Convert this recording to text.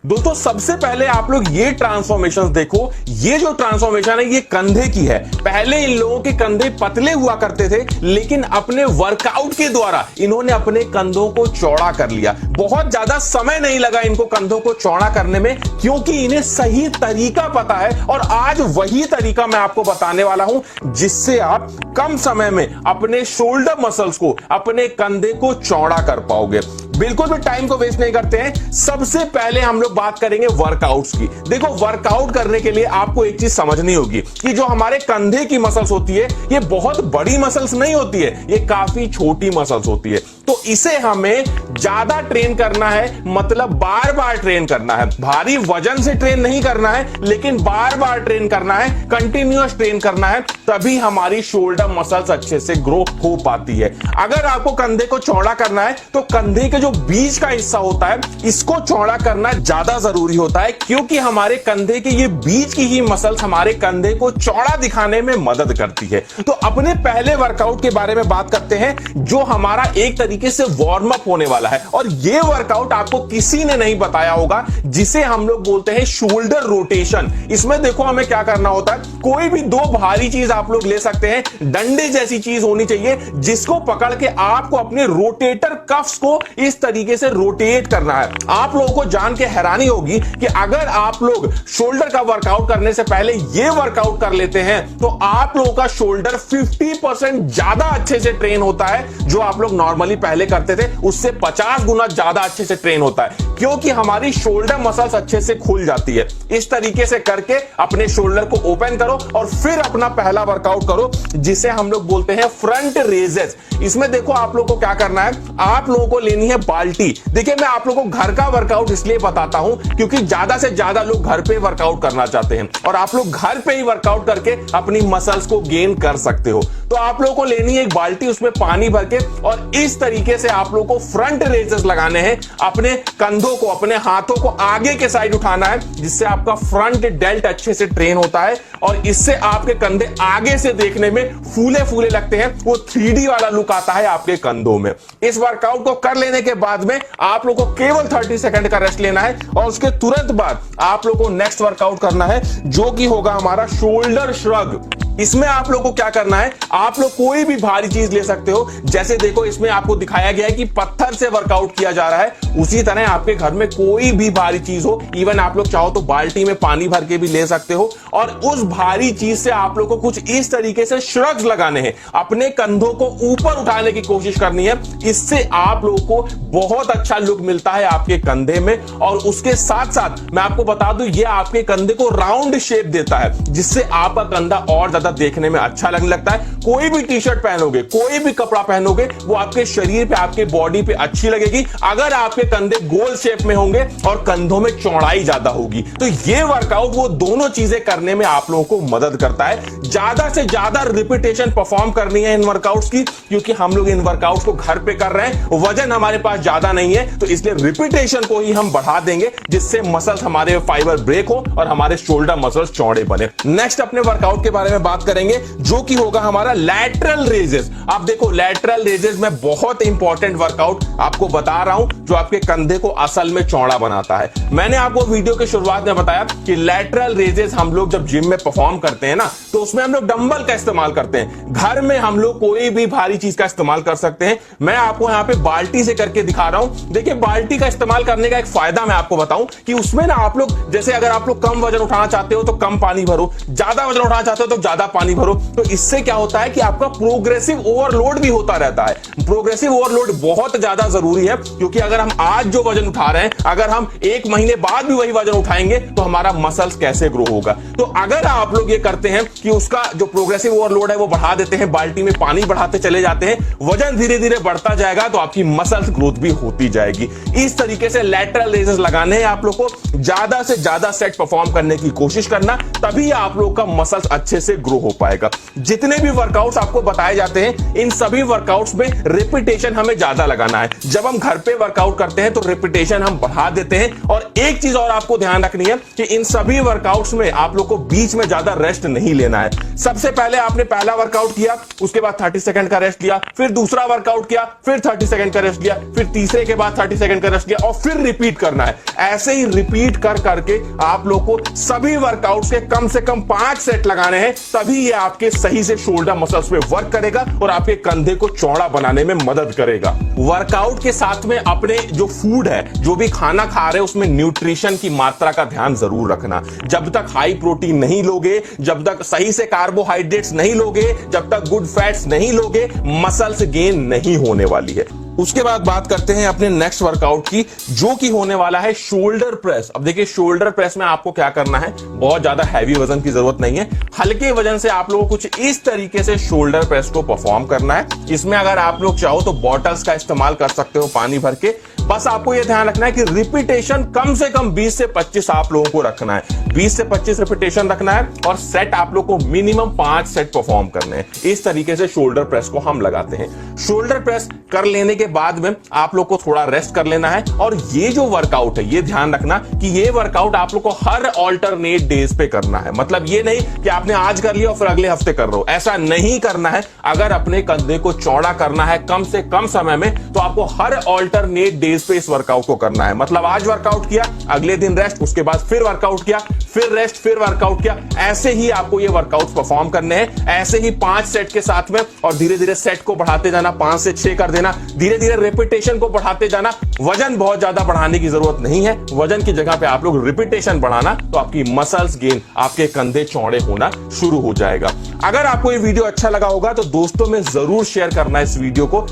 दोस्तों सबसे पहले आप लोग ये ट्रांसफॉर्मेशन देखो। ये जो ट्रांसफॉर्मेशन है ये कंधे की है। पहले इन लोगों के कंधे पतले हुआ करते थे, लेकिन अपने वर्कआउट के द्वारा इन्होंने अपने कंधों को चौड़ा कर लिया। बहुत ज्यादा समय नहीं लगा इनको कंधों को चौड़ा करने में, क्योंकि इन्हें सही तरीका पता है। और आज वही तरीका मैं आपको बताने वाला हूं, जिससे आप कम समय में अपने शोल्डर मसल्स को, अपने कंधे को चौड़ा कर पाओगे। बिल्कुल भी टाइम को वेस्ट नहीं करते हैं। सबसे पहले हम लोग बात करेंगे वर्कआउट्स की। देखो, वर्कआउट करने के लिए आपको एक चीज समझनी होगी कि जो हमारे कंधे की मसल्स होती है, ये बहुत बड़ी मसल्स नहीं होती है, ये काफी छोटी मसल्स होती है। तो इसे हमें ज्यादा ट्रेन करना है, मतलब बार बार ट्रेन करना है। भारी वजन से ट्रेन नहीं करना है, लेकिन बार बार ट्रेन करना है, कंटिन्यूअस ट्रेन करना है, तभी हमारी शोल्डर मसल्स अच्छे से ग्रो हो पाती है। अगर आपको कंधे को चौड़ा करना है तो कंधे के जो बीच का हिस्सा होता है, इसको चौड़ा करना ज्यादा जरूरी होता है, क्योंकि हमारे कंधे के ये बीच की ही मसल्स हमारे कंधे को चौड़ा दिखाने में मदद करती है। तो अपने पहले वर्कआउट के बारे में बात करते हैं, जो हमारा एक तरीके से वार्म अप होने वाला है। और ये वर्कआउट आपको किसी ने नहीं बताया होगा, जिसे हम लोग बोलते हैं शोल्डर रोटेशन। इसमें देखो हमें क्या करना होता है, कोई भी दो भारी चीज आप लोग ले सकते हैं, डंडे जैसी चीज होनी चाहिए, जिसको पकड़ के आपको अपने रोटेटर कफ्स को इस तरीके से रोटेट करना है। आप लोगों को जान के हैरानी होगी कि अगर आप लोग शोल्डर का वर्कआउट करने से पहले ये वर्कआउट कर लेते हैं, तो आप लोगों का शोल्डर 50% ज्यादा अच्छे से ट्रेन होता है। जो आप लोग नॉर्मली पहले करते थे, उससे 50 गुना ज्यादा अच्छे से ट्रेन होता है, क्योंकि हमारी शोल्डर मसल्स अच्छे से खुल जाती है। इस तरीके से करके अपने शोल्डर को ओपन करो और फिर अपना पहला वर्कआउट करो, जिसे हम लोग बोलते हैं फ्रंट रेजेस। इसमें देखो आप लोगों को क्या करना है, आप लोगों को लेनी है बाल्टी। देखिए, मैं आप लोगों को घर का वर्कआउट इसलिए बताता हूं क्योंकि ज्यादा से ज्यादा लोग घर पे वर्कआउट करना चाहते हैं, और आप लोग घर पे ही वर्कआउट करके अपनी मसल्स को गेन कर सकते हो। तो आप लोगों को लेनी है एक बाल्टी, उसमें पानी भर के, और इस तरीके से आप लोगों को फ्रंट रेजेस लगाने हैं। अपने कंधों को, अपने हाथों को आगे के साइड उठाना है, जिससे आपका फ्रंट डेल्ट अच्छे से ट्रेन होता है, और इससे आपके कंधे आगे से देखने में फूले फूले लगते हैं। वो 3D वाला लुक आता है आपके कंधों में। इस वर्कआउट को कर लेने के बाद में आप लोगों को केवल 30 सेकंड का रेस्ट लेना है, और उसके तुरंत बाद आप लोगों को नेक्स्ट वर्कआउट करना है, जो कि होगा हमारा शोल्डर श्रग। इसमें आप लोग को क्या करना है, आप लोग कोई भी भारी चीज ले सकते हो। जैसे देखो, इसमें आपको दिखाया गया है कि पत्थर से वर्कआउट किया जा रहा है, उसी तरह आपके घर में कोई भी भारी चीज हो, इवन आप लोग चाहो तो बाल्टी में पानी भर के भी ले सकते हो, और उस भारी चीज से आप लोग को कुछ इस तरीके से श्रग्स लगाने हैं, अपने कंधों को ऊपर उठाने की कोशिश करनी है। इससे आप लोगों को बहुत अच्छा लुक मिलता है आपके कंधे में, और उसके साथ साथ मैं आपको बता दूं, ये आपके कंधे को राउंड शेप देता है, जिससे आपका कंधा और ज्यादा देखने में अच्छा लगने लगता है। कोई भी टी शर्ट पहनोगे, कोई भी कपड़ा पहनोगे, वो आपके शरीर पे, आपके बॉडी पे अच्छी लगेगी, अगर आपके कंधे गोल शेप में होंगे और कंधों में चौड़ाई ज्यादा होगी। तो ये वर्कआउट वो दोनों चीजें करने में आप लोगों को मदद करता है। ज्यादा से ज्यादा रिपीटेशन परफॉर्म करनी है इन वर्कआउट्स की, क्योंकि हम लोग इन वर्कआउट्स को घर पे कर रहे हैं, वजन हमारे पास ज्यादा नहीं है, तो इसलिए रिपीटेशन को ही हम बढ़ा देंगे, जिससे मसल्स हमारे फाइबर ब्रेक हो और हमारे शोल्डर मसल्स चौड़े बने। नेक्स्ट अपने वर्कआउट के बारे में बात करेंगे, जो कि होगा हमारा लैटरल रेजेस। आप देखो, लैटरल रेजेस में बहुत इंपॉर्टेंट वर्कआउट आपको बता रहा हूं, जो आपके कंधे को असल में चौड़ा बनाता है। मैंने आपको वीडियो के शुरुआत में बताया कि लैटरल रेजेस हम लोग जब जिम में परफॉर्म करते हैं ना, तो उसमें हम लोग डंबल का इस्तेमाल करते हैं। घर में हम लोग कोई भी भारी चीज का इस्तेमाल कर सकते हैं। मैं आपको यहां पे बाल्टी से करके दिखा रहा हूं। देखिए, बाल्टी का इस्तेमाल करने का एक फायदा मैं आपको बताऊं कि उसमें ना आप लोग, जैसे अगर आप लोग कम वजन उठाना चाहते हो तो कम पानी भरो, ज्यादा वजन उठाना चाहते हो तो ज्यादा पानी भरो। तो इससे क्या होता है कि आपका प्रोग्रेसिव ओवरलोड भी होता रहता है। प्रोग्रेसिव ओवरलोड बहुत ज्यादा जरूरी है, क्योंकि अगर हम आज जो वजन उठा रहे हैं, अगर हम 1 महीने बाद भी वही वजन उठाएंगे, तो हमारा मसल्स कैसे ग्रो होगा। तो अगर आप लोग ये करते हैं कि उसका जो प्रोग्रेसिव ओवरलोड है वो बढ़ा देते हैं, बाल्टी में पानी बढ़ाते चले जाते हैं, वजन धीरे धीरे बढ़ता जाएगा, तो आपकी मसल्स ग्रोथ भी होती जाएगी। इस तरीके से लैटरल रेजेस लगाने हैं आप लोग को, ज्यादा से ज्यादा सेट परफॉर्म करने की कोशिश करना, तभी आप लोग का मसल्स अच्छे से ग्रो हो पाएगा। जितने भी वर्कआउट्स आपको बताए जाते हैं, इन सभी वर्कआउट्स में रिपीटेशन हमें ज्यादा लगाना है। जब हम घर पे वर्कआउट करते हैं तो रिपीटेशन हम बढ़ा देते हैं। और एक चीज और आपको ध्यान रखनी है कि इन सभी वर्कआउट्स में आप लोग को बीच में ज्यादा रेस्ट नहीं लेना है। सबसे पहले आपने पहला वर्कआउट किया, उसके बाद 30 सेकंड का रेस्ट लिया, फिर दूसरा वर्कआउट किया, फिर 30 सेकंड का रेस्ट लिया, फिर तीसरे के बाद 30 सेकंड का रेस्ट लिया और फिर रिपीट करना है। ऐसे ही रिपीट कर करके आप लोग को सभी वर्कआउट्स के कम से कम 5 सेट लगाने हैं, तभी ये आपके सही से शोल्डर मसल्स पे वर्क करेगा और आपके कंधे को चौड़ा बनाने में मदद करेगा। वर्कआउट के साथ में अपने जो फूड है, जो भी खाना खा रहे हैं, उसमें न्यूट्रिशन की मात्रा का ध्यान जरूर रखना। जब तक हाई प्रोटीन नहीं लोगे, जब तक सही से कार्बोहाइड्रेट्स नहीं लोगे, जब तक गुड फैट्स नहीं लोगे, मसल्स गेन नहीं होने वाली है। उसके बाद बात करते हैं अपने नेक्स्ट वर्कआउट की, जो कि होने वाला है शोल्डर प्रेस। अब देखिए, शोल्डर प्रेस में आपको क्या करना है, बहुत ज्यादा हैवी वजन की जरूरत नहीं है। हल्के वजन से आप लोगों को कुछ इस तरीके से शोल्डर प्रेस को परफॉर्म करना है। इसमें अगर आप लोग चाहो तो बॉटल्स का इस्तेमाल कर सकते हो पानी भर के। बस आपको यह ध्यान रखना है कि रिपीटेशन कम से कम 20 से 25 आप लोगों को रखना है। 20 से 25 रिपीटेशन रखना है और सेट आप लोग को मिनिमम 5 सेट परफॉर्म करने हैं। इस तरीके से शोल्डर प्रेस को हम लगाते हैं। शोल्डर प्रेस कर लेने के बाद में आप लोग को थोड़ा रेस्ट कर लेना है। और ये जो वर्कआउट है, ये ध्यान रखना कि ये वर्कआउट आप लोग को हर ऑल्टरनेट डेज पे करना है। मतलब ये नहीं कि आपने आज कर लिया और फिर अगले हफ्ते कर रहे हो, ऐसा नहीं करना है। अगर अपने कंधे को चौड़ा करना है कम से कम समय में, तो आपको हर ऑल्टरनेट डेज पे इस वर्कआउट को करना है। मतलब आज वर्कआउट किया, अगले दिन रेस्ट, उसके बाद फिर वर्कआउट किया, फिर रेस्ट, फिर वर्कआउट किया। ऐसे ही आपको ये वर्कआउट परफॉर्म करने हैं, ऐसे ही 5 सेट के साथ में। और धीरे धीरे सेट को बढ़ाते जाना, 5 से 6 कर देना, धीरे धीरे रिपीटेशन को बढ़ाते जाना। वजन बहुत ज्यादा बढ़ाने की जरूरत नहीं है, वजन की जगह पे आप लोग रिपीटेशन बढ़ाना, तो आपकी मसल्स गेन, आपके कंधे चौड़े होना शुरू हो जाएगा। अगर आपको ये वीडियो अच्छा लगा होगा तो दोस्तों में जरूर शेयर करना इस वीडियो को।